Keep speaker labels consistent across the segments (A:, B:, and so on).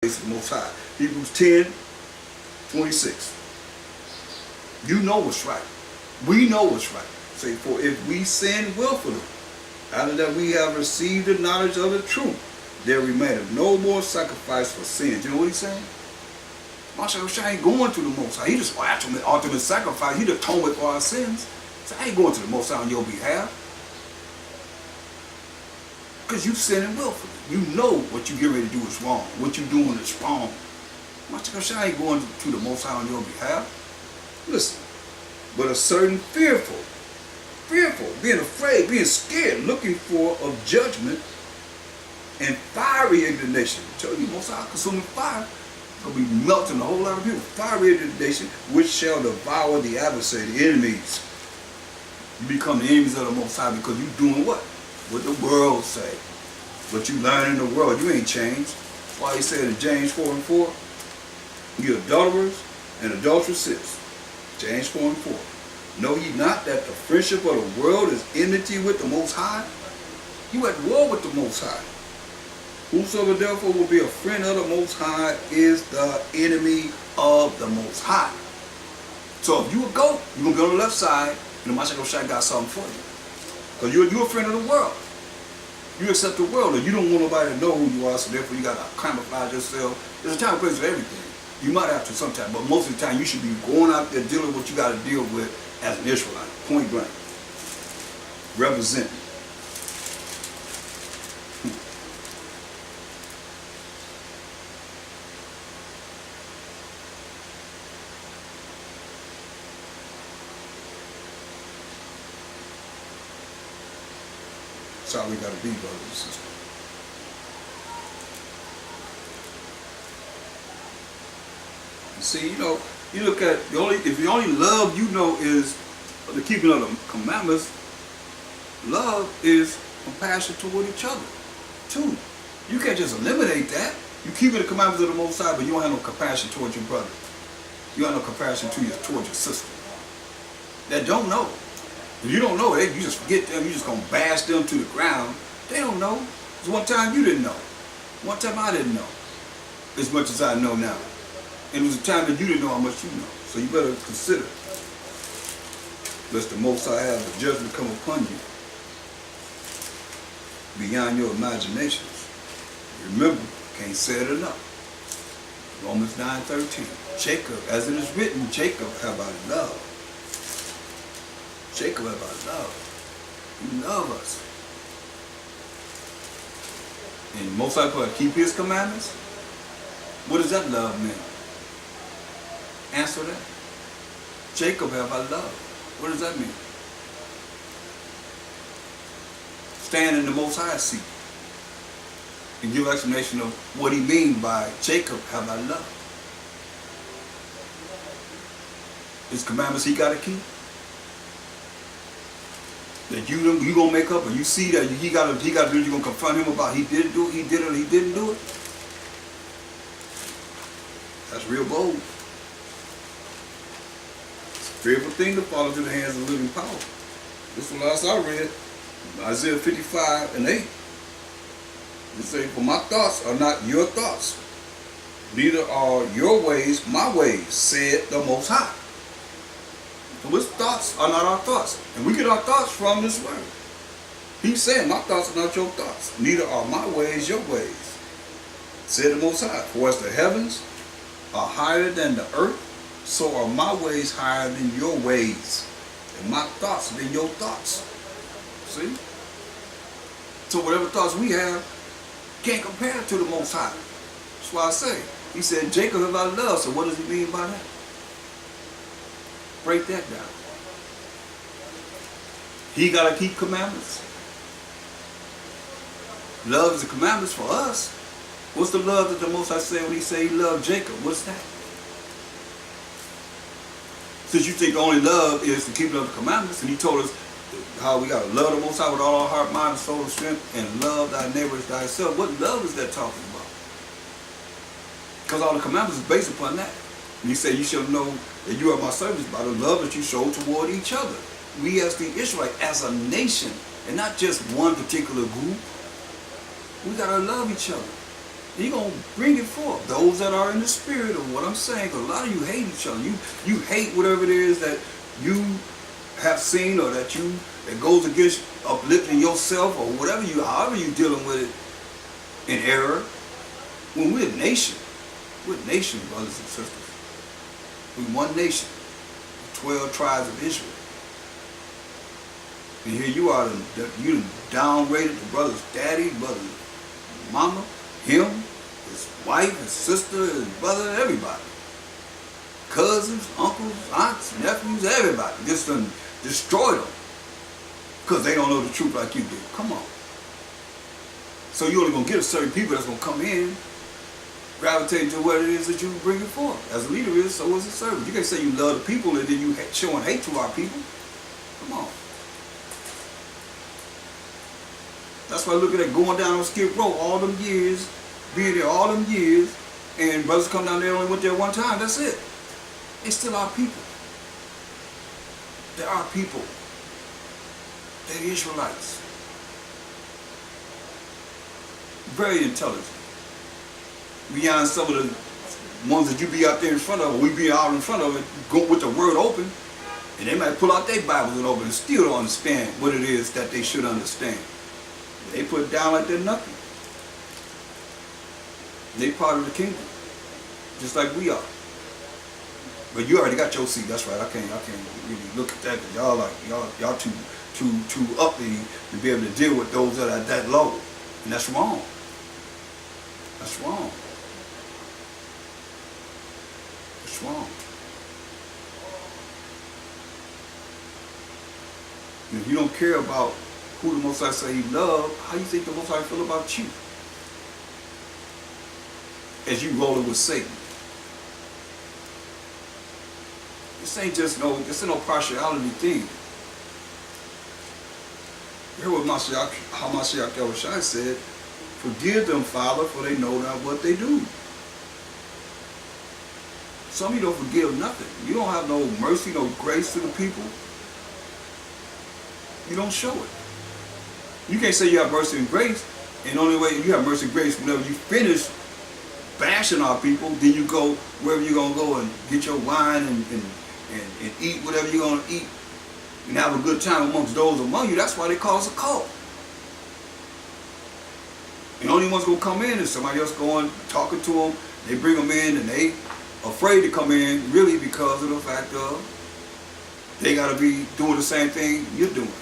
A: the Most High. Hebrews 10:26. You know what's right. We know what's right. Say, for if we sin willfully, after that we have received the knowledge of the truth, there remaineth no more sacrifice for sins. You know what he's saying? Masha ain't going to the Most High. He just ultimate sacrifice. He the atonement for our sins. So I ain't going to the Most High on your behalf. Because you sinning willfully. You know what you get ready to do is wrong. What you doing is wrong. Masha ain't going to the Most High on your behalf. Listen, but a certain fearful, being afraid, being scared, looking for of judgment and fiery indignation. I tell you, Most High consuming fire. Gonna be melting a whole lot of people. Fiery indignation, which shall devour the adversary, the enemies. You become the enemies of the Most High because you doing what? What the world say. What you learn in the world. You ain't changed. That's why he said in James 4:4, you adulterers and adulteresses. James 4:4. Know ye not that the friendship of the world is enmity with the Most High? You at war with the Most High. Whosoever therefore will be a friend of the Most High is the enemy of the Most High. So if you a goat, you're going to be on the left side, and the Mashiach got something for you. Because you're a friend of the world. You accept the world, and you don't want nobody to know who you are, so therefore you got to camouflage yourself. There's a time and place for everything. You might have to sometimes, but most of the time you should be going out there dealing with what you got to deal with as an Israelite. Point blank. Representing. That's how we got to be, brothers and sisters. You see, you look at if the only love you know is the keeping of the commandments, love is compassion toward each other, too. You can't just eliminate that. You keep the commandments of the Most High, but you don't have no compassion towards your brother. You have no compassion towards your sister. That don't know. If you don't know it, you just forget them, you just gonna bash them to the ground. They don't know. There's one time you didn't know. One time I didn't know. As much as I know now. And it was a time that you didn't know how much you know. So you better consider. Lest the Most High have the judgment come upon you. Beyond your imaginations. Remember, can't say it enough. Romans 9:13. Jacob, as it is written, Jacob have I loved. Jacob have I loved. He love us. And Most High put keep his commandments. What does that love mean? Answer that. Jacob have I loved. What does that mean? Stand in the Most High seat and give explanation of what he means by Jacob have I loved. His commandments he got to keep. That you gonna make up, or you see that he got to do. You gonna confront him about he did do it, he did it, or he didn't do it. That's real bold. It's a fearful thing to fall into the hands of the living power. This is the last I read, Isaiah 55:8. It says, "For my thoughts are not your thoughts, neither are your ways my ways," said the Most High. So his thoughts are not our thoughts. And we get our thoughts from this word. He's saying, my thoughts are not your thoughts. Neither are my ways your ways. Said the Most High. For as the heavens are higher than the earth, so are my ways higher than your ways. And my thoughts than your thoughts. See? So whatever thoughts we have, can't compare to the Most High. That's why I say, he said, Jacob have I loved. So what does he mean by that? Break that down. He got to keep commandments. Love is the commandments for us. What's the love that the Most High said when he said he loved Jacob? What's that? Since you think the only love is to keep the commandments, and he told us how we got to love the Most High with all our heart, mind, and soul, and strength, and love thy neighbor as thyself. What love is that talking about? Because all the commandments is based upon that. And he said, you shall know that you are my servants by the love that you show toward each other. We as the Israelites, as a nation, and not just one particular group, we got to love each other. He gonna bring it forth. Those that are in the spirit of what I'm saying, because a lot of you hate each other. You hate whatever it is that you have seen or that goes against uplifting yourself or whatever however you dealing with it in error. When we're a nation, brothers and sisters. We're one nation, 12 tribes of Israel. And here you are, you downgraded the brother's daddy, brother's mama, him, his wife, his sister, his brother, everybody. Cousins, uncles, aunts, nephews, everybody. Just destroy them. Because they don't know the truth like you do. Come on. So you're only going to get a certain people that's going to come in, gravitate to what it is that you bring it forth. As a leader is, so is a servant. You can't say you love the people and then you showing hate to our people. Come on. That's why I look at that going down on Skid Row all them years, being there all them years, and brothers come down there only went there one time. That's it. They still our people. They're our people. They're the Israelites. Very intelligent. Beyond some of the ones that you be out there in front of, or we be out in front of it, go with the word open, and they might pull out their Bibles and open and still don't understand what it is that they should understand. They put it down like they're nothing. They part of the kingdom, just like we are. But you already got your seat. That's right. I can't really look at that because y'all too uppity to be able to deal with those that are that low, and that's wrong. That's wrong. That's wrong. If you don't care about who the Most High say He love, how you think the Most High feel about you? As you rolling with Satan. This ain't no partiality thing. You heard what how Mashiach Yahushua said, forgive them, Father, for they know not what they do. Some of you don't forgive nothing. You don't have no mercy, no grace to the people. You don't show it. You can't say you have mercy and grace, and the only way you have mercy and grace whenever you finish bashing our people, then you go wherever you're going to go and get your wine and eat whatever you're going to eat and have a good time amongst those among you. That's why they call us a cult. The only one's going to come in is somebody else going, talking to them. They bring them in and they afraid to come in really because of the fact of they got to be doing the same thing you're doing.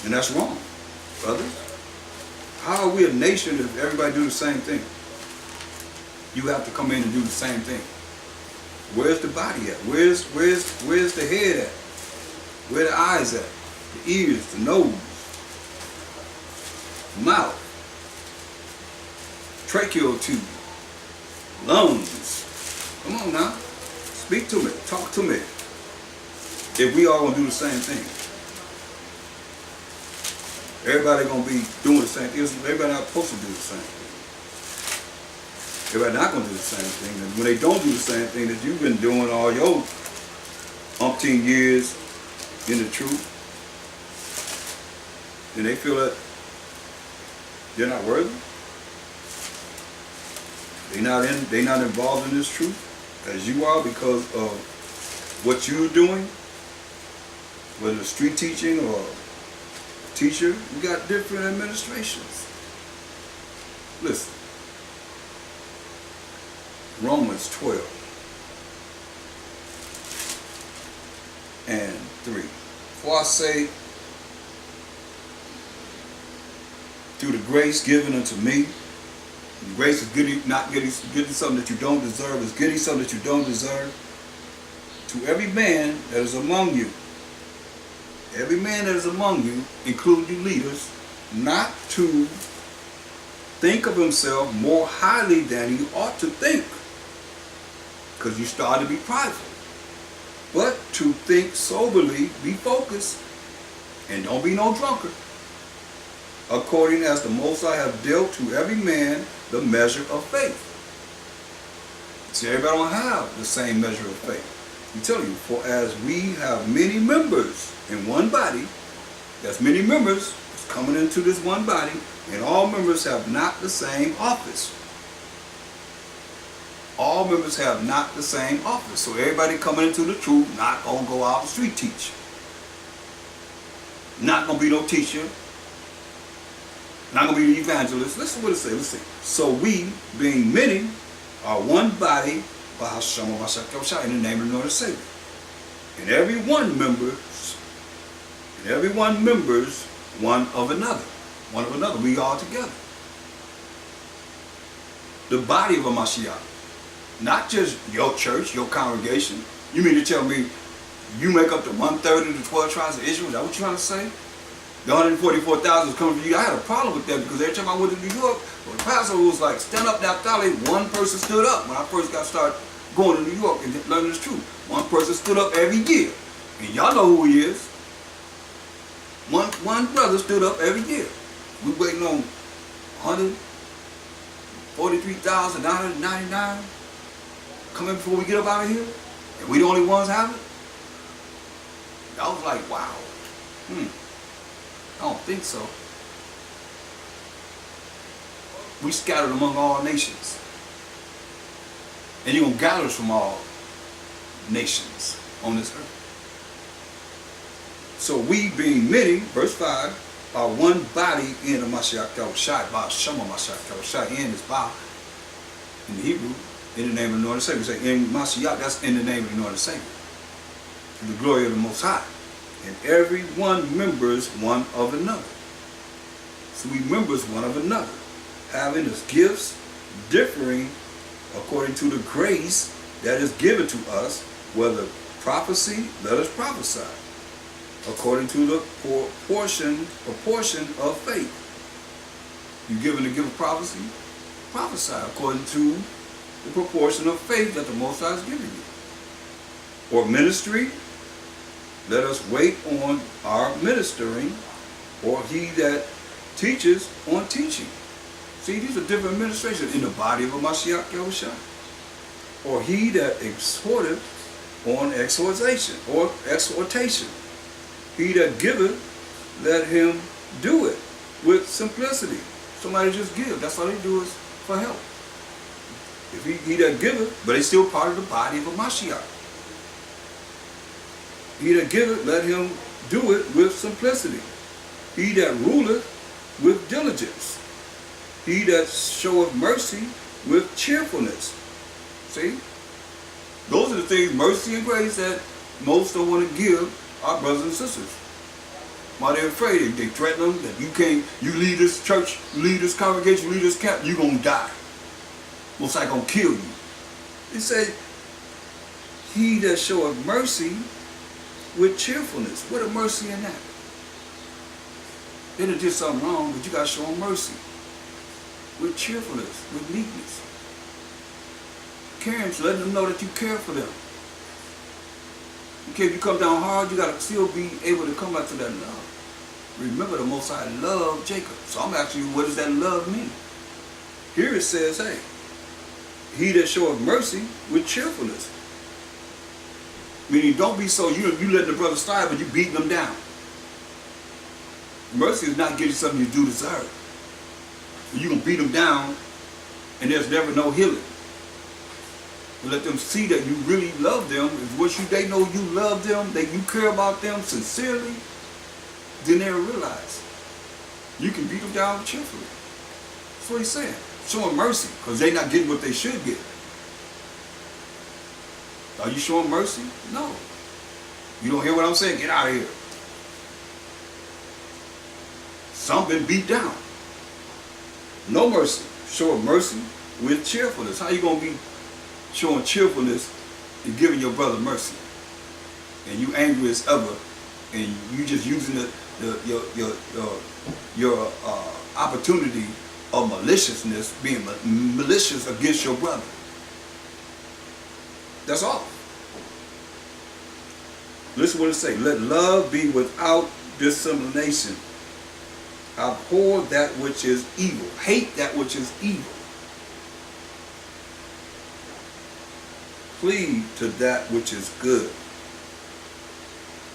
A: And that's wrong, brothers. How are we a nation if everybody do the same thing? You have to come in and do the same thing. Where's the body at? Where's the head at? Where the eyes at? The ears, the nose, mouth, tracheal tube, lungs. Come on now. Speak to me. Talk to me. If we all gonna do the same thing. Everybody gonna be doing the same thing. Everybody not supposed to do the same thing. Everybody not gonna do the same thing. And when they don't do the same thing that you've been doing all your umpteen years in the truth, then they feel that they're not worthy. They're not involved in this truth as you are because of what you're doing, whether it's street teaching or teacher. We got different administrations. Listen, Romans 12 and 3. For I say, through the grace given unto me, and grace is getting something that you don't deserve, is getting something that you don't deserve, to every man that is among you. Every man that is among you, including you leaders, not to think of himself more highly than he ought to think, because you start to be prideful. But to think soberly, be focused, and don't be no drunkard, according as the Most High have dealt to every man the measure of faith. See, everybody don't have the same measure of faith. I'm telling you, for as we have many members in one body, there's many members coming into this one body, and all members have not the same office. all members have not the same office. So everybody coming into the truth not going to go out the street teach. Not going to be no teacher. Not going to be the evangelist. Listen what it says. Listen. So we, being many, are one body by Hashem in the name of the Lord and Savior. And every one members one of another. One of another. We all together. The body of a Mashiach. Not just your church, your congregation. You mean to tell me you make up the 1/3 of the 12 tribes of Israel? Is that what you're trying to say? The 144,000 is coming from you. I had a problem with that because every time I went to New York, the pastor was like, stand up, Naphtali. One person stood up when I first got started going to New York and learning this truth. One person stood up every year. And y'all know who he is. One brother stood up every year. We waiting on 143,999 coming before we get up out of here. And we the only ones have it. I was like, wow. I don't think so. We scattered among all nations. And you're going to gather us from all nations on this earth. So we being many, verse 5, are one body in the Mashiach Yahushua, Ba Shema Mashiach Yahushua, in is Ba, in the Hebrew, in the name of the Lord and Savior. We say in Mashiach, that's in the name of the Lord and Savior. To the glory of the Most High. And every one members one of another. So we members one of another, having his gifts differing according to the grace that is given to us, whether prophecy, let us prophesy, according to the proportion of faith. You're given the gift of prophecy, prophesy according to the proportion of faith that the Most High has given you. Or ministry, let us wait on our ministering, or he that teaches on teaching. See, these are different administrations in the body of a Mashiach Yahushua. Or he that exhorteth on exhortation, or exhortation. He that giveth, let him do it with simplicity. Somebody just give. That's all they do is for help. If he that giveth, but he's still part of the body of a Mashiach. He that giveth, let him do it with simplicity. He that ruleth with diligence. He that showeth mercy with cheerfulness. See? Those are the things, mercy and grace, that most don't want to give our brothers and sisters. Why they're afraid. They threaten them that you can't, you lead this church, you lead this congregation, you lead this camp, you're going to die. Most likely going to kill you. He said, he that showeth mercy with cheerfulness. What a mercy in that? They done did something wrong, but you got to show them mercy. With cheerfulness, with meekness. Caring, letting them know that you care for them. Okay, if you come down hard, you got to still be able to come back to that love. Remember, the Most High loved Jacob. So I'm asking you, what does that love mean? Here it says, hey, he that showeth mercy with cheerfulness. Meaning, don't be so, you letting the brother slide, but you beating them down. Mercy is not getting something you do deserve. You're going to beat them down, and there's never no healing. You let them see that you really love them. If they know you love them, that you care about them sincerely, then they'll realize you can beat them down cheerfully. That's what he's saying. Show them mercy, because they're not getting what they should get. Are you showing mercy? No. You don't hear what I'm saying? Get out of here. Some been beat down. No mercy. Show mercy with cheerfulness. How you going to be showing cheerfulness and giving your brother mercy? And you angry as ever, and you just using your opportunity of maliciousness, being malicious against your brother. That's all. Listen what it says. Let love be without dissimulation. Abhor that which is evil. Hate that which is evil. Cleave to that which is good.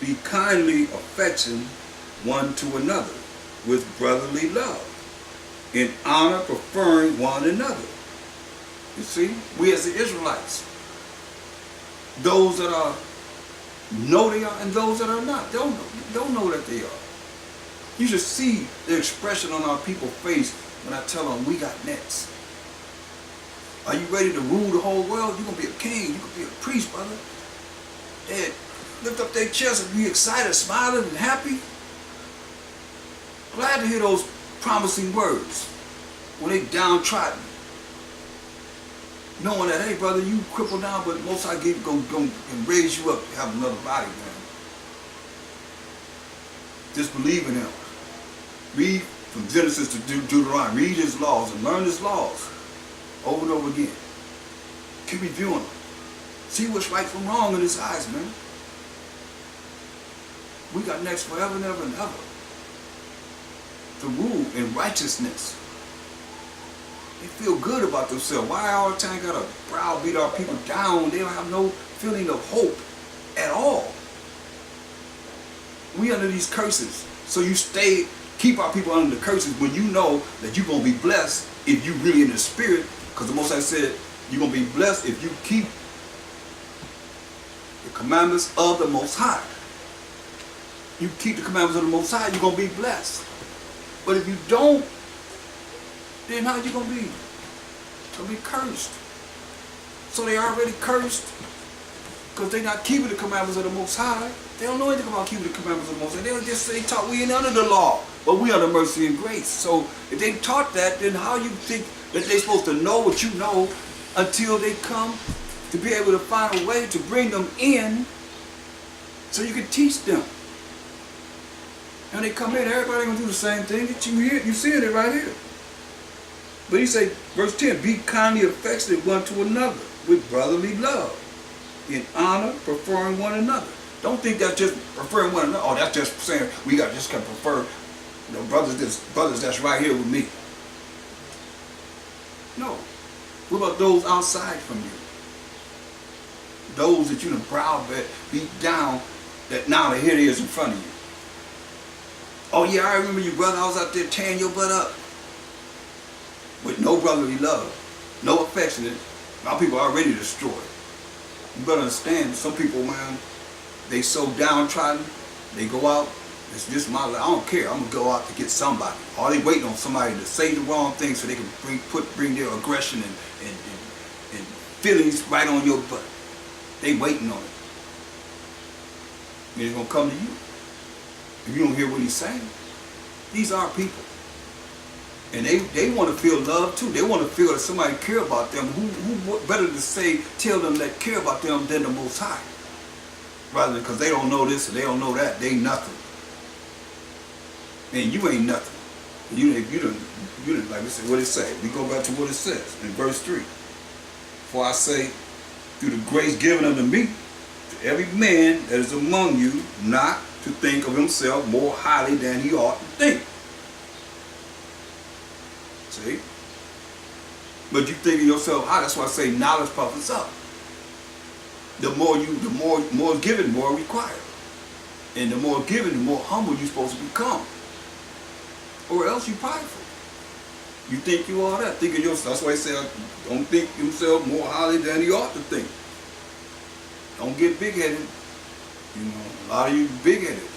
A: Be kindly affectioned one to another with brotherly love, in honor preferring one another, You see, we as the Israelites, those that are know they are and those that are not, don't know that they are. You should see the expression on our people's face when I tell them we got next. Are you ready to rule the whole world? You're going to be a king. You're going to be a priest, brother. And lift up their chest and be excited, smiling and happy. Glad to hear those promising words when they downtrodden. Knowing that, hey, brother, you crippled down, but Most High going and raise you up to have another body, man. Just believe in him. Read from Genesis to Deuteronomy. Read his laws and learn his laws over and over again. Keep reviewing them. See what's right from wrong in his eyes, man. We got next forever and ever and ever to rule in righteousness. They feel good about themselves. Why all the time gotta browbeat our people down? They don't have no feeling of hope at all. We under these curses. So you keep our people under the curses when you know that you're gonna be blessed if you really in the spirit, because the Most High said you're gonna be blessed if you keep the commandments of the Most High. You keep the commandments of the Most High, you're gonna be blessed. But if you don't, then how you gonna be? Gonna be cursed. So they already cursed because they're not keeping the commandments of the Most High. They don't know anything about keeping the commandments of the Most High. They just say taught we ain't under the law, but we under mercy and grace. So if they taught that, then how you think that they're supposed to know what you know until they come to be able to find a way to bring them in so you can teach them? And they come in, everybody gonna do the same thing that you hear. You seeing it right here. But he say, verse 10, be kindly affectionate one to another with brotherly love, in honor, preferring one another. Don't think that's just preferring one another. Oh, that's just saying we just gotta prefer, brothers that's right here with me. No. What about those outside from you? Those that you done browbeat, beat down, that now here it is in front of you. Oh yeah, I remember you, brother. I was out there tearing your butt up. With no brotherly love, no affection. My people are already destroyed. You better understand, some people, man, they so downtrodden, they go out, it's just my life. I don't care, I'm gonna go out to get somebody. Or they waiting on somebody to say the wrong thing so they can bring their aggression and feelings right on your butt. They waiting on it. And it's gonna come to you. If you don't hear what he's saying. These are people. And they want to feel love too. They want to feel that somebody care about them. Who better to tell them that care about them than the Most High? Rather than because they don't know this and they don't know that. They nothing. And you ain't nothing. You didn't like we said, what it say? We go back to what it says in verse 3. For I say, through the grace given unto me, to every man that is among you, not to think of himself more highly than he ought to think. See? But you think of yourself high. That's why I say knowledge puffs up. The more given, more required. And the more given, the more humble you're supposed to become. Or else you're prideful. You think you all that. Think of yourself. That's why I say don't think yourself more highly than you ought to think. Don't get big-headed. You know, a lot of you big-headed.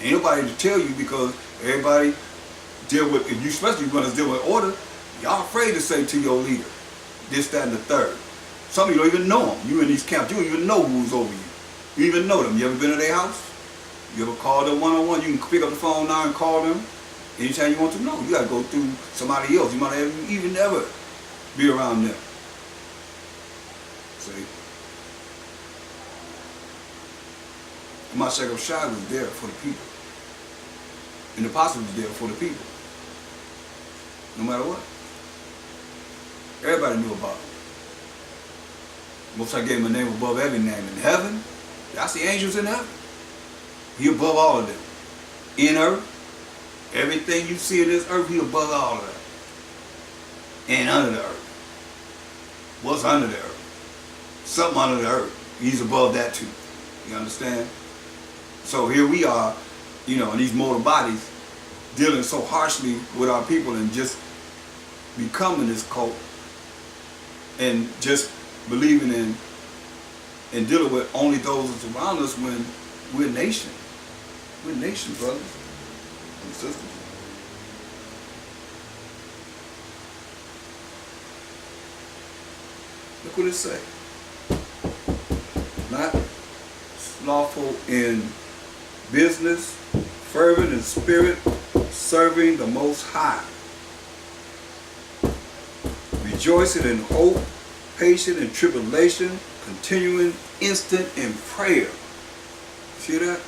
A: Ain't nobody to tell you because everybody deal with, if you especially want to deal with order, y'all afraid to say to your leader, this, that, and the third. Some of you don't even know them. You in these camps, you don't even know who's over you. You even know them. You ever been to their house? You ever called them one-on-one? You can pick up the phone now and call them anytime you want to know. You got to go through somebody else. You might not even never be around them. See? Mashiach Shai was there for the people. And the apostle was there for the people. No matter what. Everybody knew about him. Most High gave him a name above every name. In heaven, that's the angels in heaven. He above all of them. In earth, everything you see in this earth, he above all of that. And under the earth. What's under the earth? Something under the earth. He's above that too. You understand? So here we are, you know, in these mortal bodies, dealing so harshly with our people and just becoming this cult. and just believing in and dealing with only those that's around us when we're a nation. We're a nation, brothers and sisters. Look what it say. Not slothful in business, fervent in spirit, serving the Most High, rejoicing in hope, patient in tribulation, continuing instant in prayer. See that?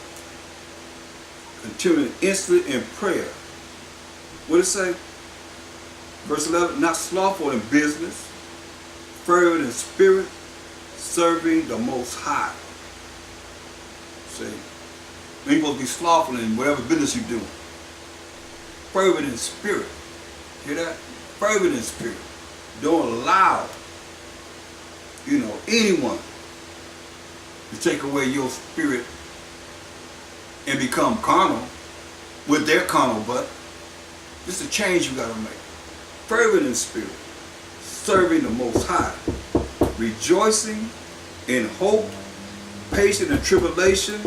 A: Continuing instant in prayer. What it say? Verse 11, not slothful in business, fervent in spirit, serving the Most High. See? You ain't supposed to be slothful in whatever business you do. Fervent in spirit. Hear that? Fervent in spirit. Don't allow, anyone to take away your spirit and become carnal with their carnal butt. This is a change you got to make. Fervent in spirit, serving the Most High, rejoicing in hope, patient in tribulation,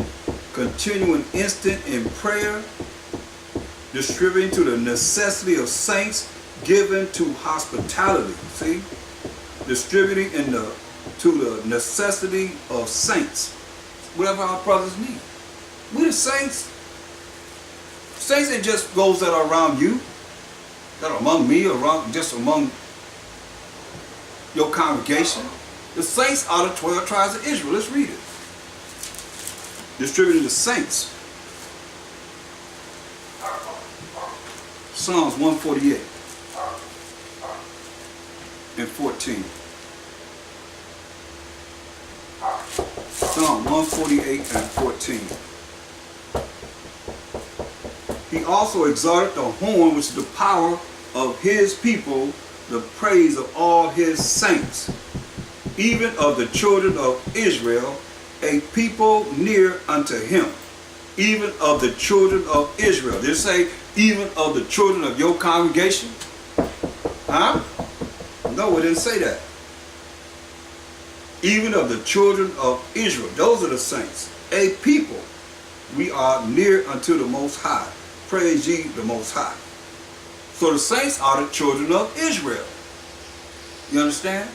A: continuing instant in prayer, distributing to the necessity of saints, given to hospitality. See? Distributing to the necessity of saints. Whatever our brothers need. We the saints. Saints ain't just those that are around you, that are among me, or just among your congregation. The saints are the 12 tribes of Israel. Let's read it. Distributing the saints. Psalms 148 and 14. Psalm 148 and 14. He also exalted the horn, which is the power of his people, the praise of all his saints, even of the children of Israel, a people near unto him. Even of the children of Israel. Did it say, even of the children of your congregation? Huh? No, it didn't say that. Even of the children of Israel. Those are the saints. A people. We are near unto the Most High. Praise ye the Most High. So the saints are the children of Israel. You understand?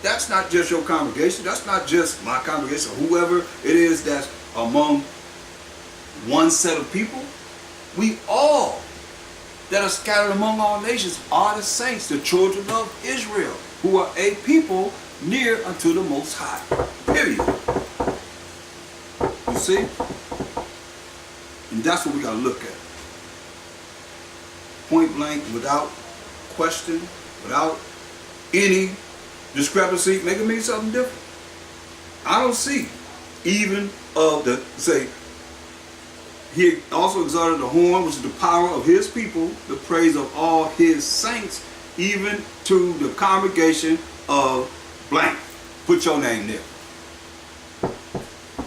A: That's not just your congregation. That's not just my congregation. Whoever it is that's among one set of people. We all that are scattered among all nations are the saints, the children of Israel, who are a people near unto the Most High. Period. You see? And that's what we got to look at. Point blank, without question, without any discrepancy, make it mean something different. I don't see even of the, say, he also exalted the horn, which is the power of his people, the praise of all his saints, even to the congregation of blank. Put your name there.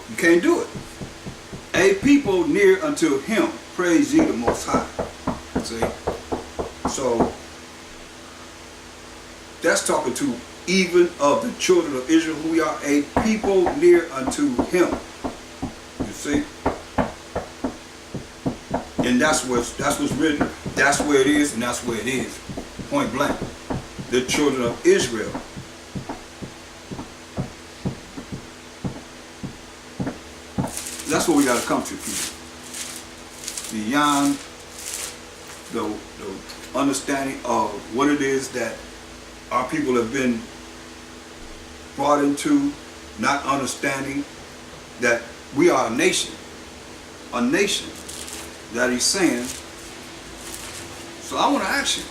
A: You can't do it. A people near unto him, praise ye the Most High. See? So, that's talking to even of the children of Israel, who we are a people near unto him. You see? And that's what's written. That's where it is, and that's where it is. Point blank. The children of Israel. That's what we got to come to, people. Beyond the understanding of what it is that our people have been brought into, not understanding that we are a nation that he's saying. So I want to ask you,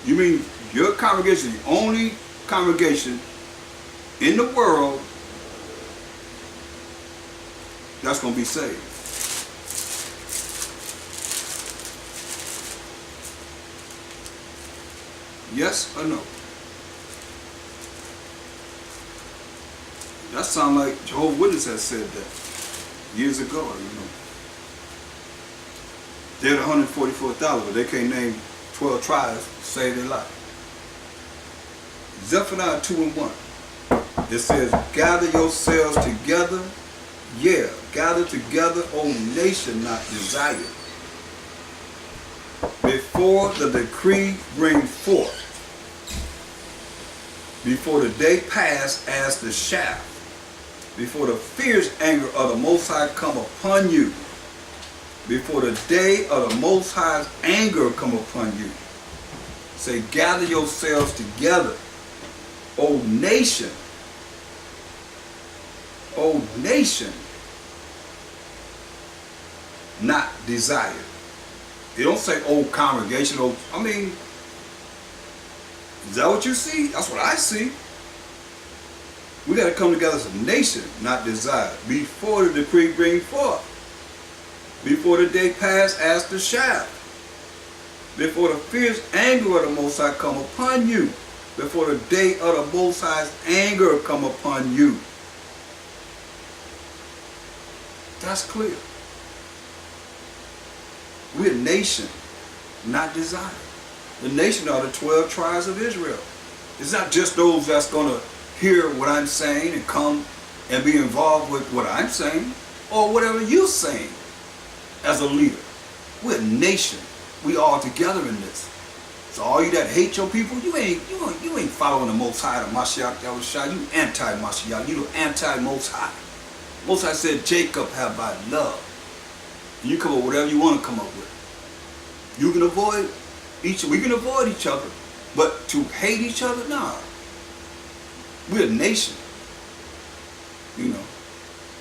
A: you mean your congregation, the only congregation in the world that's going to be saved? Yes or no? That sounds like Jehovah's Witness has said that years ago, They're the 144,000, but they can't name 12 tribes to save their life. Zephaniah 2:1. It says, gather yourselves together. Yeah, gather together, O nation not desired. Before the decree bring forth. Before the day pass as the shaft. Before the fierce anger of the Most High come upon you. Before the day of the Most High's anger come upon you. Say, gather yourselves together, O nation. O nation not desired. It don't say, oh congregation, oh, I mean, is that what you see? That's what I see. We got to come together as a nation, not desired. Before the decree bring forth. Before the day pass as the shaft. Before the fierce anger of the Most High come upon you. Before the day of the Most High's anger come upon you. That's clear. We're a nation, not desired. The nation are the 12 tribes of Israel. It's not just those that's going to hear what I'm saying and come and be involved with what I'm saying or whatever you're saying as a leader. We're a nation. We all together in this. So all you that hate your people, you ain't following the Most High, the Mashiach Yahushua. You anti-Mashiach. You the anti-Most High. Most High said, Jacob have I loved. You come up with whatever you want to come up with. You can avoid we can avoid each other, but to hate each other, nah. We're a nation. You know.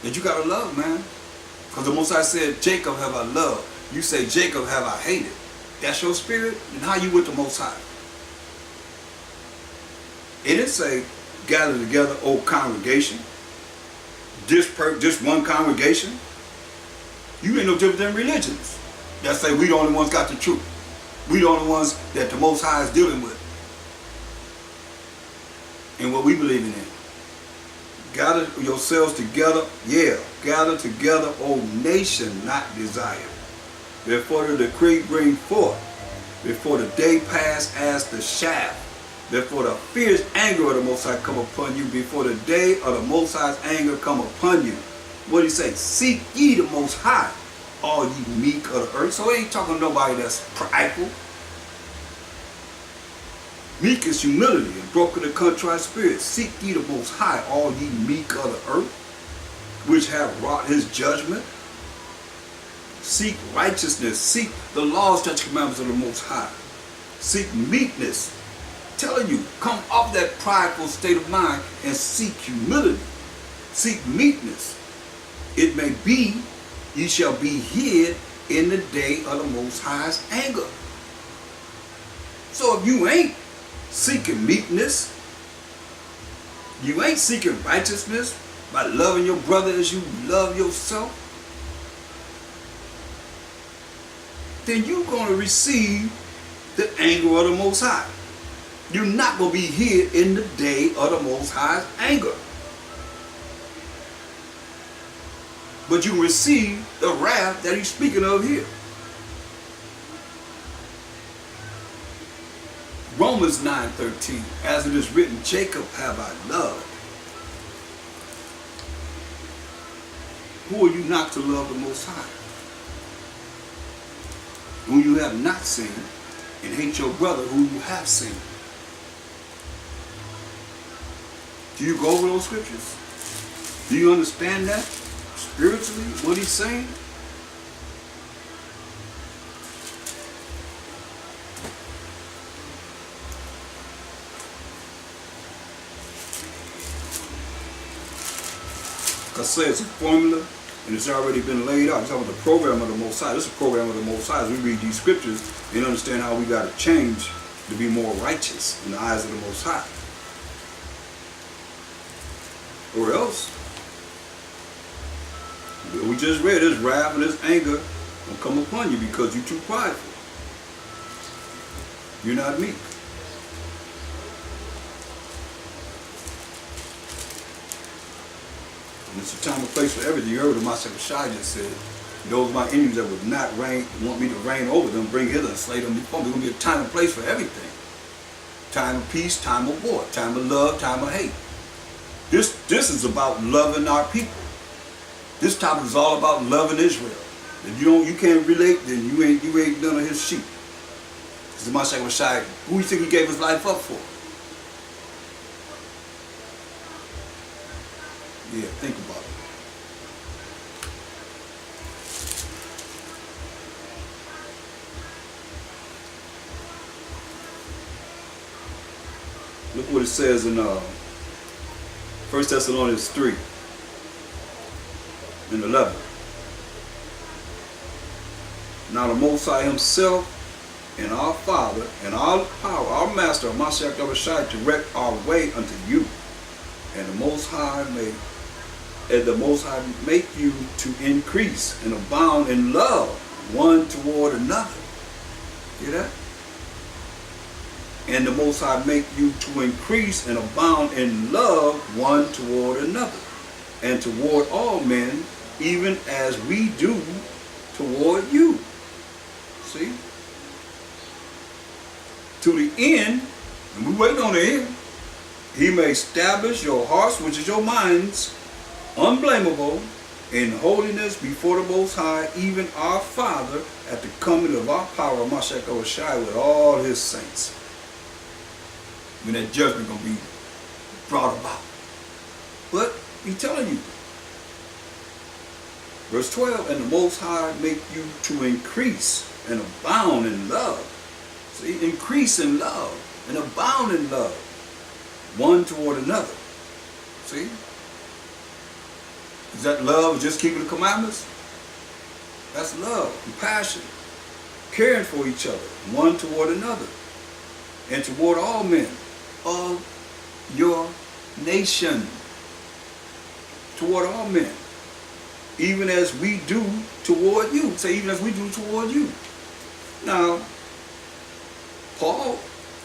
A: That you gotta love, man. Because the Most High said, Jacob have I loved. You say, Jacob have I hated. That's your spirit, and how you with the Most High? It didn't say, gather together, O congregation. Just one congregation. You ain't no different than religions that say we the only ones got the truth. We the only ones that the Most High is dealing with. And what we believe in. Gather yourselves together. Yeah, gather together, O nation not desired. Before the decree bring forth. Before the day pass as the shaft. Before the fierce anger of the Most High come upon you. Before the day of the Most High's anger come upon you. What do he say? Seek ye the Most High, all ye meek of the earth. So he ain't talking to nobody that's prideful. Meek is humility and broken and contrite spirit. Seek ye the Most High, all ye meek of the earth, which have wrought his judgment. Seek righteousness. Seek the laws, statutes, commandments of the Most High. Seek meekness. Telling you, come off that prideful state of mind and seek humility. Seek meekness. It may be, ye shall be hid in the day of the Most High's anger. So if you ain't seeking meekness, you ain't seeking righteousness by loving your brother as you love yourself, then you're going to receive the anger of the Most High. You're not going to be hid in the day of the Most High's anger. But you receive the wrath that he's speaking of here. Romans 9:13, as it is written, Jacob have I loved. Who are you not to love the Most High? Whom you have not seen, and hate your brother whom you have seen. Do you go over those scriptures? Do you understand that? Spiritually, what he's saying? Because say it's a formula and it's already been laid out. It's talking about the program of the Most High. This is a program of the Most High. As we read these scriptures and understand how we got to change to be more righteous in the eyes of the Most High. Or else, we just read this wrath and this anger will come upon you because you're too prideful. You're not meek. And it's a time and place for everything. You heard what Mashiach Shai just said. Those my enemies that would not reign, want me to reign over them, bring hither and slay them before me. There's going to be a time and place for everything. time of peace, time of war, time of love, time of hate. This is about loving our people. This topic is all about loving Israel. If you can't relate, then you ain't none of his sheep. This is Mashiach Rashai. Who you think he gave his life up for? Yeah, think about it. Look what it says in 1 Thessalonians 3 and 11. Now the Most High himself and our Father and our power, our Master, Mashiach Rashai, direct our way unto you. And the Most High make you to increase and abound in love one toward another. Hear that? And the Most High make you to increase and abound in love one toward another, and toward all men, even as we do toward you. See? To the end, and we wait on the end, he may establish your hearts, which is your minds, unblameable in holiness before the Most High, even our Father, at the coming of our power, Mashiach Rashai, with all his saints. When that judgment going to be brought about. But he's telling you. Verse 12, and the Most High make you to increase and abound in love. See, increase in love and abound in love, one toward another. See? Is that love, just keeping the commandments? That's love, compassion, caring for each other, one toward another, and toward all men of your nation. Toward all men. Even as we do toward you. Say, even as we do toward you. Now, Paul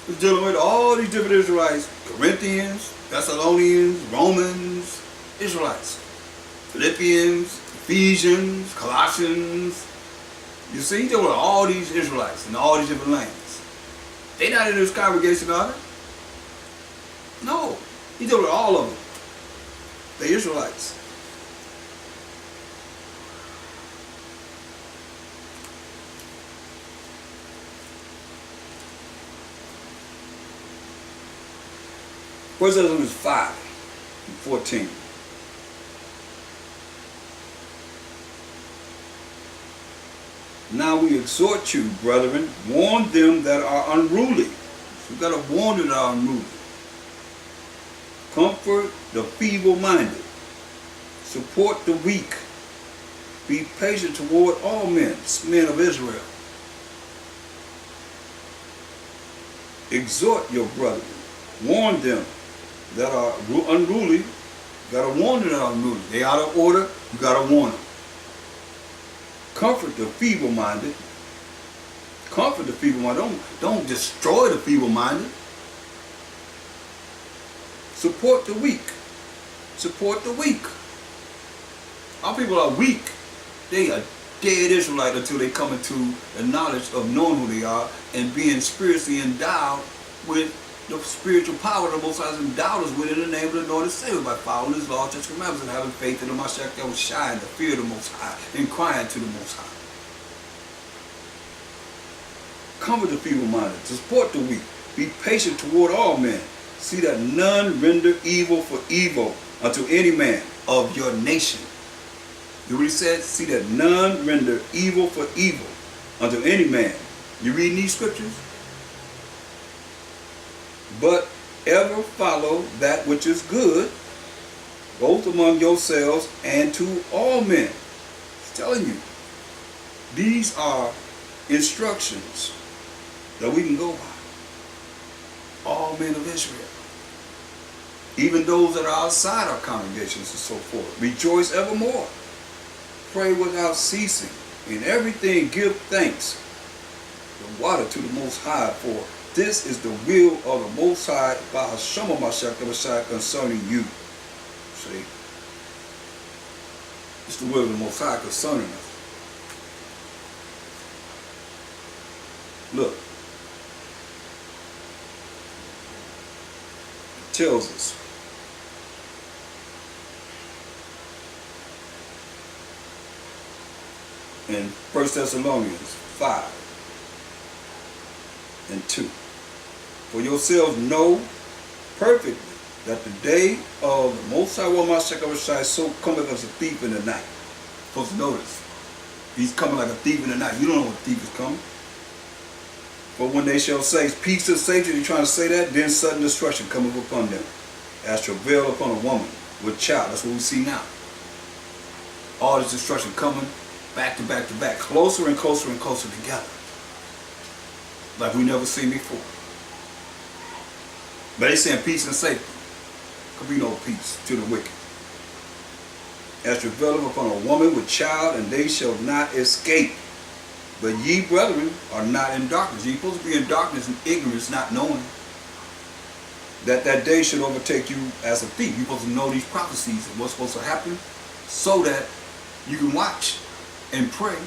A: is dealing with all these different Israelites. Corinthians, Thessalonians, Romans, Israelites. Philippians, Ephesians, Colossians. You see, he's dealing with all these Israelites in all these different lands. They not in this congregation, are they? No. He's dealing with all of them. The Israelites. First Thessalonians 5:14. Now we exhort you, brethren, warn them that are unruly. So we've got to warn them that are unruly. Comfort the feeble-minded. Support the weak. Be patient toward all men, men of Israel. Exhort your brethren. Warn them that are unruly. You got to warn them that are unruly. They out of order. You got to warn them. Comfort the feeble-minded. Comfort the feeble-minded. Don't destroy the feeble-minded. Support the weak. Support the weak. Our people are weak. They are dead Israelites until they come into the knowledge of knowing who they are and being spiritually endowed with the spiritual power the Most High has endowed us with in the name of the Lord and Savior by following His law, statutes, and commandments, and having faith in the Mashiach that will shine, the fear of the Most High, and crying to the Most High. Comfort the feeble-minded, support the weak, be patient toward all men. See that none render evil for evil unto any man of your nation. You already said, see that none render evil for evil unto any man. You reading these scriptures? But ever follow that which is good, both among yourselves and to all men. It's telling you. These are instructions that we can go by. All men of Israel. Even those that are outside our congregations and so forth. Rejoice evermore. Pray without ceasing. In everything give thanks. The water to the Most High, for this is the will of the Most High by Hashem Mashiach concerning you. See? It's the will of the Most High concerning us. Look. tells us. In 1 Thessalonians 5:2. For yourselves know perfectly that the day of the Most High One Mashiach so cometh as a thief in the night. Supposed to notice. He's coming like a thief in the night. You don't know what thief is coming. But when they shall say, peace and safety, they're trying to say that, then sudden destruction cometh upon them, as travail upon a woman with child. That's what we see now. All this destruction coming back to back to back, closer and closer and closer together, like we never seen before. But they saying peace and safety. Could be no peace to the wicked. As travail upon a woman with child, and they shall not escape. But ye, brethren, are not in darkness. You're supposed to be in darkness and ignorance, not knowing that that day should overtake you as a thief. You're supposed to know these prophecies and what's supposed to happen so that you can watch and pray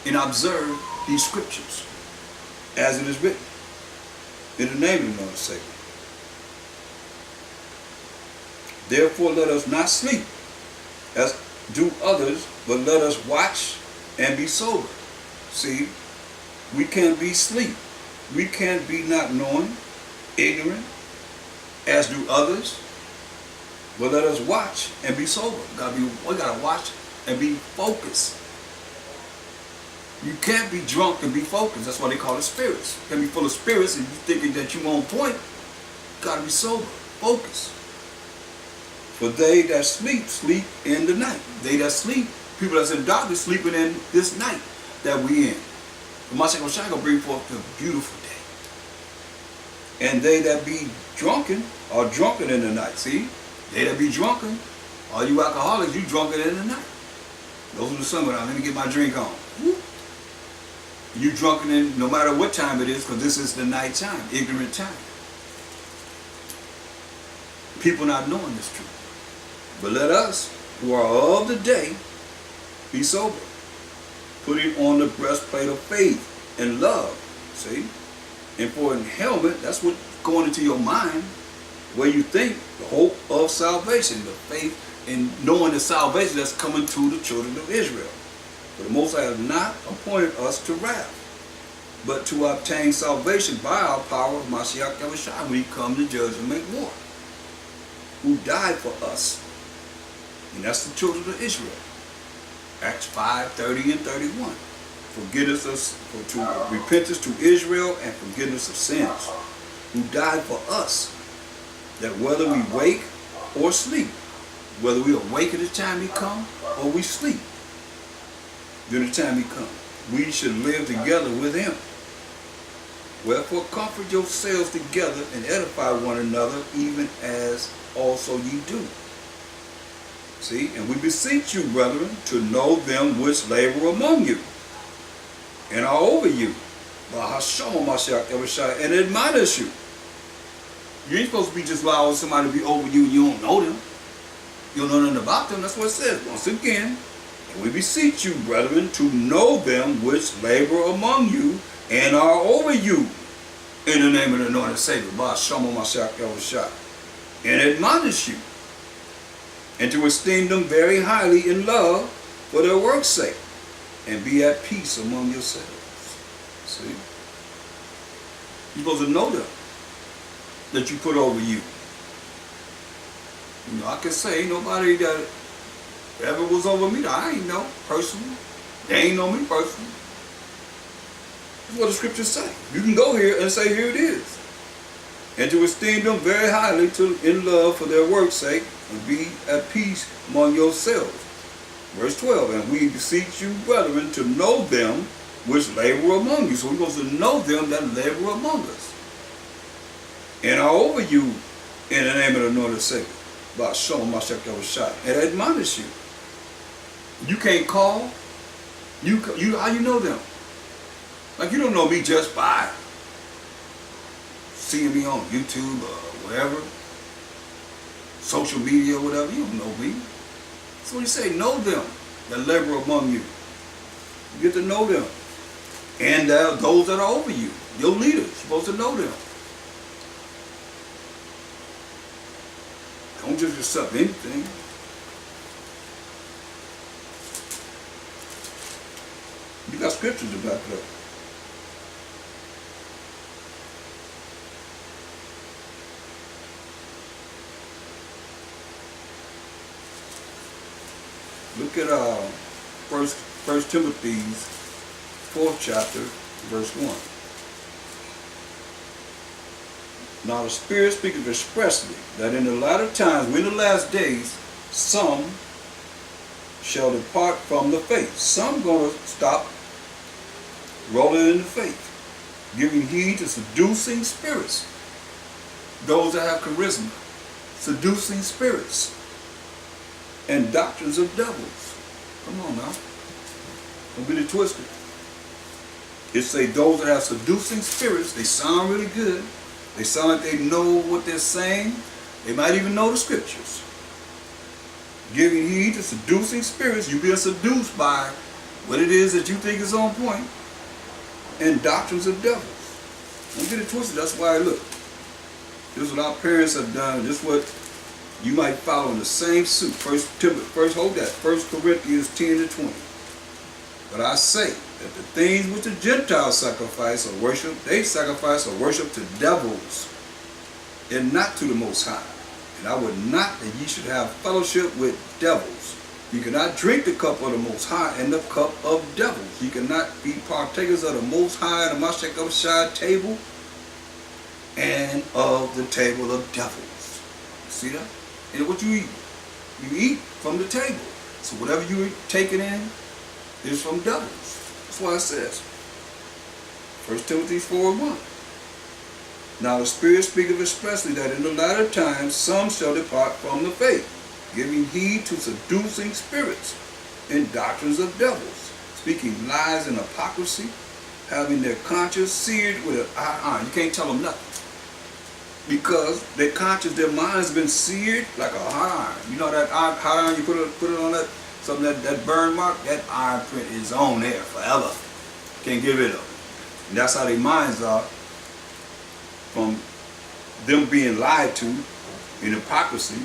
A: and observe these scriptures as it is written in the name of the Lord Savior. Therefore let us not sleep as do others, but let us watch and be sober. See, we can't be asleep. We can't be not knowing, ignorant, as do others. But let us watch and be sober. We gotta watch and be focused. You can't be drunk and be focused. That's why they call it spirits. You can't be full of spirits and you thinking that you're on point. You gotta be sober, focused. For they that sleep, sleep in the night. They that sleep, people that's in darkness, sleeping in this night that we in. The Mashiach will bring forth the beautiful day. And they that be drunken are drunken in the night. See? They that be drunken, all you alcoholics, you drunken in the night. Those are the sun without, let me get my drink on. Woo. You drunken in no matter what time it is, because this is the night time, ignorant time. People not knowing this truth. But let us, who are of the day, be sober, putting on the breastplate of faith and love. See? And for a helmet, that's what's going into your mind, where you think the hope of salvation, the faith in knowing the salvation that's coming to the children of Israel. For the Most High has not appointed us to wrath, but to obtain salvation by our power of Mashiach Yahushua when he come to judge and make war, who died for us. And that's the children of Israel. Acts 5:30 and 31. Forgiveness to repentance to Israel and forgiveness of sins, who died for us, that whether we wake or sleep, whether we awake at the time he come or we sleep during the time he come, we should live together with him. Wherefore comfort yourselves together and edify one another, even as also ye do. See, and we beseech you, brethren, to know them which labor among you and are over you, and admonish you. You ain't supposed to be just allowing somebody to be over you and you don't know them. You don't know nothing about them. That's what it says. Once again, and we beseech you, brethren, to know them which labor among you and are over you, in the name of the Lord and Savior, and admonish you, and to esteem them very highly in love for their work's sake, and be at peace among yourselves. See? You're supposed to know them that you put over you. You know, I can say ain't nobody that ever was over me that I ain't know personally. They ain't know me personally. That's what the scriptures say. You can go here and say, here it is. And to esteem them very highly in love for their work's sake, and be at peace among yourselves. Verse 12, and we beseech you, brethren, to know them which labor among you. So we're supposed to know them that labor among us, and are over you in the name of the Lord and Savior, and admonish you. You can't call. How you know them? Like you don't know me just by seeing me on YouTube or wherever, social media or whatever. You don't know me. So he say, know them that labor among you. You get to know them. And those that are over you, your leaders, you're supposed to know them. Don't just accept anything. You got scriptures to back it up. Look at First Timothy's 4th chapter, verse 1. Now the Spirit speaketh expressly that in the latter times, when the last days, some shall depart from the faith. Some going to stop rolling in the faith, giving heed to seducing spirits. Those that have charisma, seducing spirits, and doctrines of devils. Come on now. Don't get it twisted. It say those that have seducing spirits, they sound really good. They sound like they know what they're saying. They might even know the scriptures. Giving heed to seducing spirits, you being seduced by what it is that you think is on point, and doctrines of devils. Don't get it twisted. That's why, look, this is what our parents have done. This is what you might follow in the same suit. First Corinthians 10 to 20. But I say that the things which the Gentiles sacrifice or worship, they sacrifice or worship to devils, and not to the Most High. And I would not that ye should have fellowship with devils. You cannot drink the cup of the Most High and the cup of devils. You cannot be partakers of the Most High and the Mashak of Shai table and of the table of devils. See that? And what you eat from the table. So whatever you take it in is from devils. That's why it says, 1 Timothy 4:1. Now the Spirit speaketh expressly that in the latter times some shall depart from the faith, giving heed to seducing spirits and doctrines of devils, speaking lies and hypocrisy, having their conscience seared with an iron. You can't tell them nothing. Because their conscience, their mind's been seared like a hot iron. You know that hot iron, you put it on that, something that burn mark, that iron print is on there forever. Can't get rid of it. And that's how their minds are, from them being lied to in hypocrisy,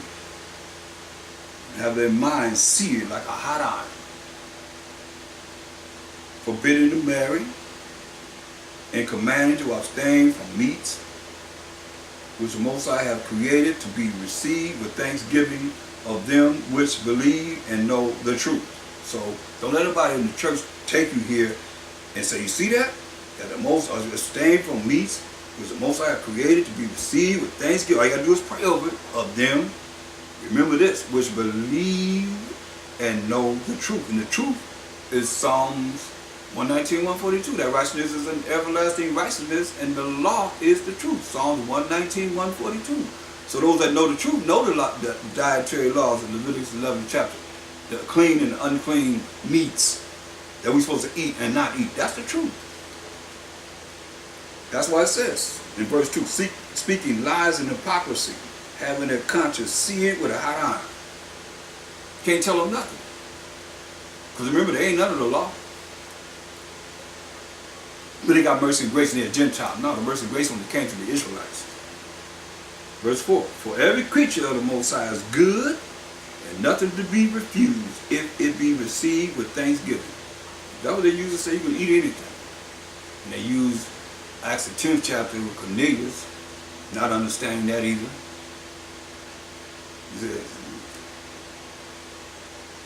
A: have their minds seared like a hot iron. Forbidding to marry and commanding to abstain from meats which the Most High have created to be received with thanksgiving of them which believe and know the truth. So don't let anybody in the church take you here and say, you see that? That the Most High abstain from meats which the Most High have created to be received with thanksgiving. All you got to do is pray over it, of them. Remember this, which believe and know the truth. And the truth is Psalms 119, 142. That righteousness is an everlasting righteousness, and the law is the truth. Psalms 119, 142. So those that know the truth know the dietary laws in Leviticus 11 chapter. The clean and unclean meats that we're supposed to eat and not eat. That's the truth. That's why it says in verse 2, speaking lies and hypocrisy, having their conscience seared with a hot iron. Can't tell them nothing. Because remember, they ain't none of the law. But they got mercy and grace and they're Gentile. No, the mercy and grace only came to the Israelites. Verse 4, for every creature of the Most High is good and nothing to be refused if it be received with thanksgiving. That's what they use to say you can eat anything. And they use Acts the 10th chapter with Cornelius, not understanding that either. He says,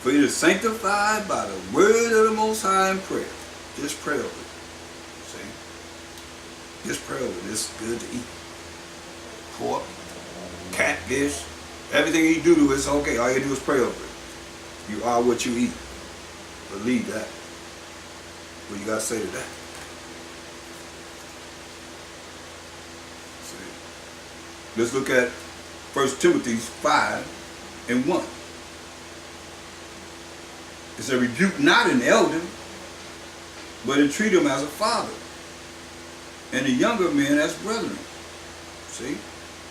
A: for it is sanctified by the word of the Most High in prayer. Just pray over it. Just pray over it. It's good to eat. Pork, catfish, everything you do to it's okay. All you do is pray over it. You are what you eat. Believe that. What you got to say to that? See. Let's look at 1 Timothy 5 and 1. It says, rebuke not an elder, but entreat him as a father, and the younger men as brethren. See? It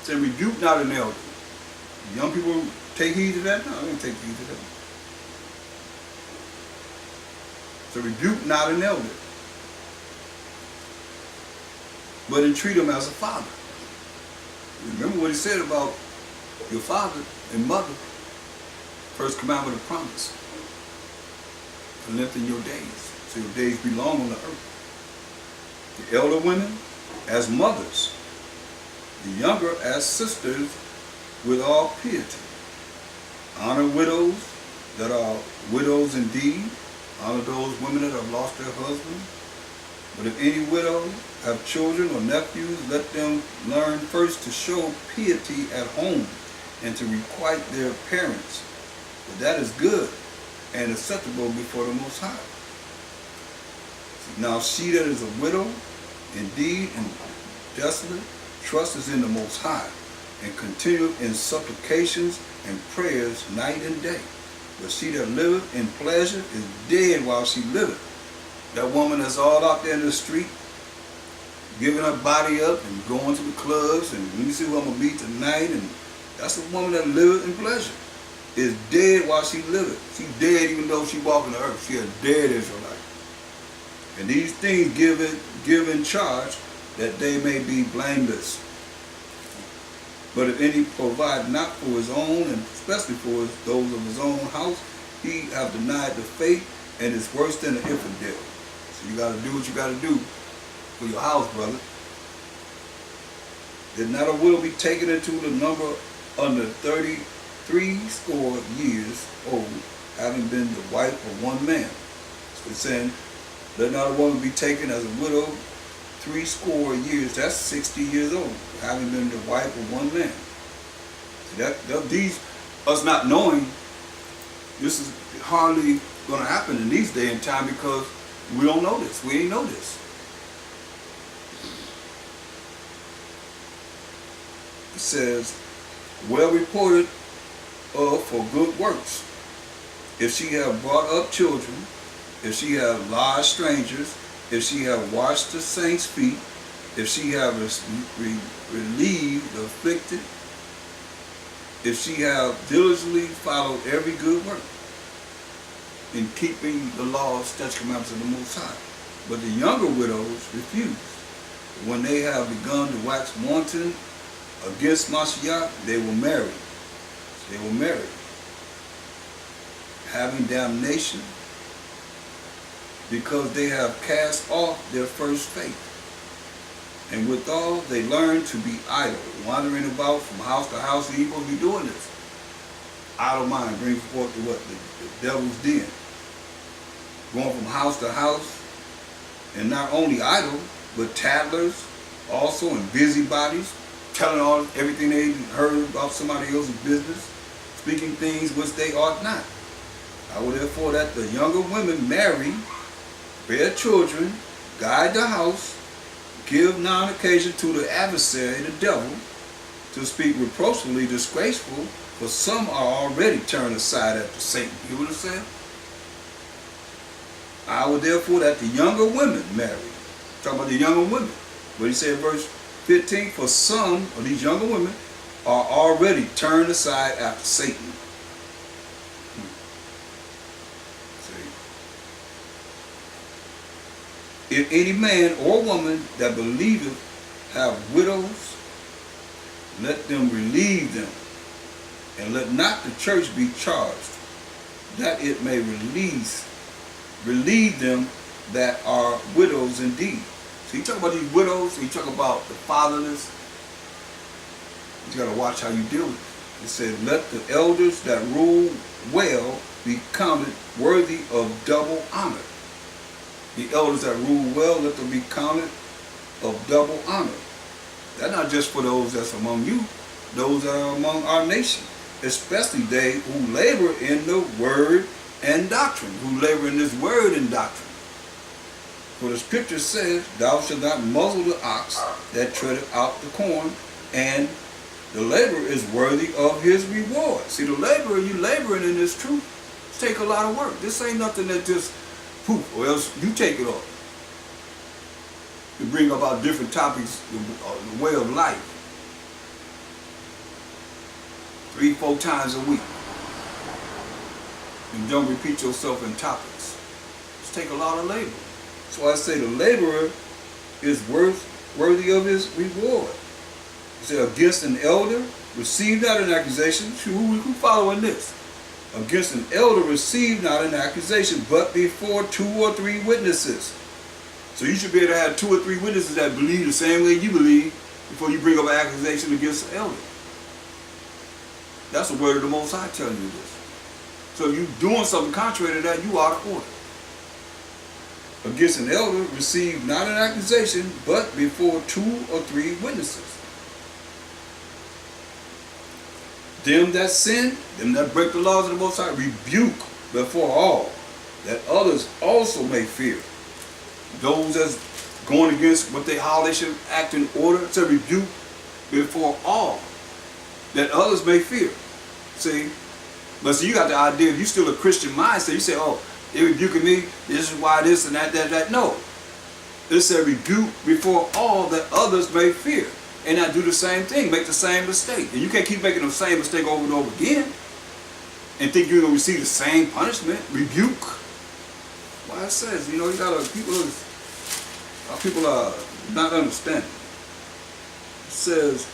A: said, rebuke not an elder. Young people take heed to that? No, I don't take heed to that. So rebuke not an elder, but entreat him as a father. Remember what he said about your father and mother. First commandment of promise. To lengthen your days, so your days be long on the earth. The elder women as mothers, the younger as sisters with all piety. Honor widows that are widows indeed. Honor those women that have lost their husband. But if any widow have children or nephews, let them learn first to show piety at home and to requite their parents. For that is good and acceptable before the Most High. Now she that is a widow, indeed, and desolate, trusteth in the Most High, and continueth in supplications and prayers night and day. But she that liveth in pleasure is dead while she liveth. That woman that's all out there in the street, giving her body up and going to the clubs, and let me see who I'm going to be tonight, and that's a woman that liveth in pleasure. Is dead while she liveth. She's dead even though she walking the earth. She a dead Israelite. And these things give in charge that they may be blameless. But if any provide not for his own, and especially for those of his own house, he have denied the faith and is worse than an infidel. So you got to do what you got to do for your house, brother. Did not a widow be taken into the number under 33 score years old, having been the wife of one man? So it's saying, let not a woman be taken as a widow 60 years, that's 60 years old, having been the wife of one man. See, these, us not knowing, this is hardly going to happen in these days and time because we don't know this. We ain't know this. It says, well reported of for good works. If she have brought up children, if she have lodged strangers, if she have washed the saints' feet, if she have relieved the afflicted, if she have diligently followed every good work, in keeping the laws, statutes, commandments of the Most High. But the younger widows refuse. When they have begun to wax wanton against Mashiach, they will marry. They will marry, having damnation, because they have cast off their first faith. And withal they learn to be idle, wandering about from house to house. And you're supposed to be doing this. Idle mind brings forth the what? The devil's den. Going from house to house, and not only idle, but tattlers also, and busybodies, telling everything they heard about somebody else's business, speaking things which they ought not. I will therefore that the younger women marry, bear children, guide the house, give non-occasion to the adversary, the devil, to speak reproachfully, disgraceful, for some are already turned aside after Satan. You what I'm saying? I will therefore that the younger women marry. Talking about the younger women. What he said in verse 15, for some of these younger women are already turned aside after Satan. If any man or woman that believeth have widows, let them relieve them, and let not the church be charged, that it may relieve them that are widows indeed. So you talk about these widows, you talk about the fatherless. You got to watch how you deal with it. It says, let the elders that rule well be counted worthy of double honor. The elders that rule well, let them be counted of double honor. That's not just for those that's among you, those that are among our nation, especially they who labor in the word and doctrine, who labor in this word and doctrine. For the scripture says, thou shalt not muzzle the ox that treadeth out the corn, and the laborer is worthy of his reward. See, the laborer, you laboring in this truth, take a lot of work. This ain't nothing that just poof, or else you take it off. You bring about different topics, the way of life, 3-4 times a week. And don't repeat yourself in topics. It's take a lot of labor. So I say the laborer is worthy of his reward. He said, against an elder receive not an accusation. Who following this? Against an elder receive not an accusation, but before 2 or 3 witnesses. So you should be able to have 2 or 3 witnesses that believe the same way you believe before you bring up an accusation against the elder. That's the word of the Most High telling you this. So if you're doing something contrary to that, you out of order. Against an elder receive not an accusation, but before 2 or 3 witnesses. Them that sin, them that break the laws of the Most High, rebuke before all, that others also may fear. Those that's going against how they should act in order, to rebuke before all, that others may fear. See? But see, you got the idea, if you still a Christian mindset, you say, oh, they're rebuking me, this is why this and that. No. It said rebuke before all that others may fear. And not do the same thing, make the same mistake. And you can't keep making the same mistake over and over again and think you're going to receive the same punishment. Rebuke. Why it says, you gotta, people are not understanding. It says,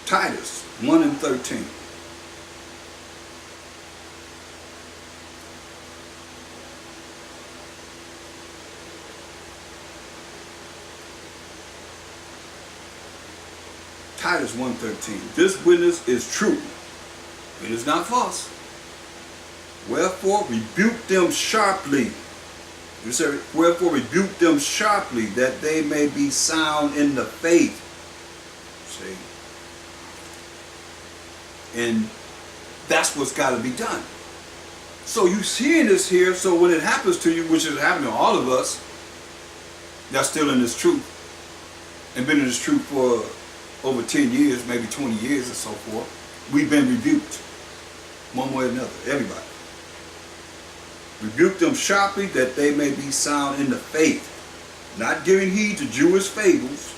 A: Titus 1:13. Titus 1:13. This witness is true. It is not false. Wherefore rebuke them sharply. You say, wherefore rebuke them sharply, that they may be sound in the faith. See? And that's what's got to be done. So you seeing this here, so when it happens to you, which is happening to all of us, that's still in this truth, and been in this truth for over 10 years, maybe 20 years or so forth, we've been rebuked, one way or another, everybody. Rebuke them sharply, that they may be sound in the faith, not giving heed to Jewish fables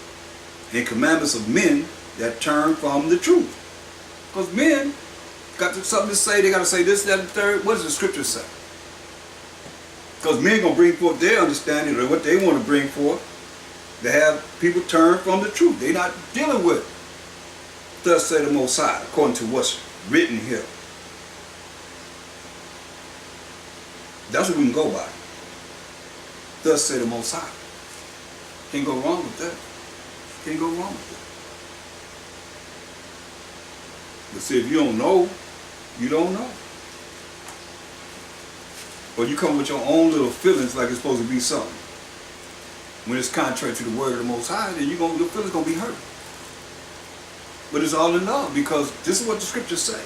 A: and commandments of men that turn from the truth. Because men got something to say, they got to say this, that, and the third. What does the scripture say? Because men going to bring forth their understanding of what they want to bring forth. They have people turn from the truth. They're not dealing with, thus say the Most High, according to what's written here. That's what we can go by. Thus say the Most High. Can't go wrong with that. Can't go wrong with that. But see, if you don't know, you don't know. Or you come with your own little feelings like it's supposed to be something. When it's contrary to the word of the Most High, then your feelings going to be hurt. But it's all in love, because this is what the scriptures say.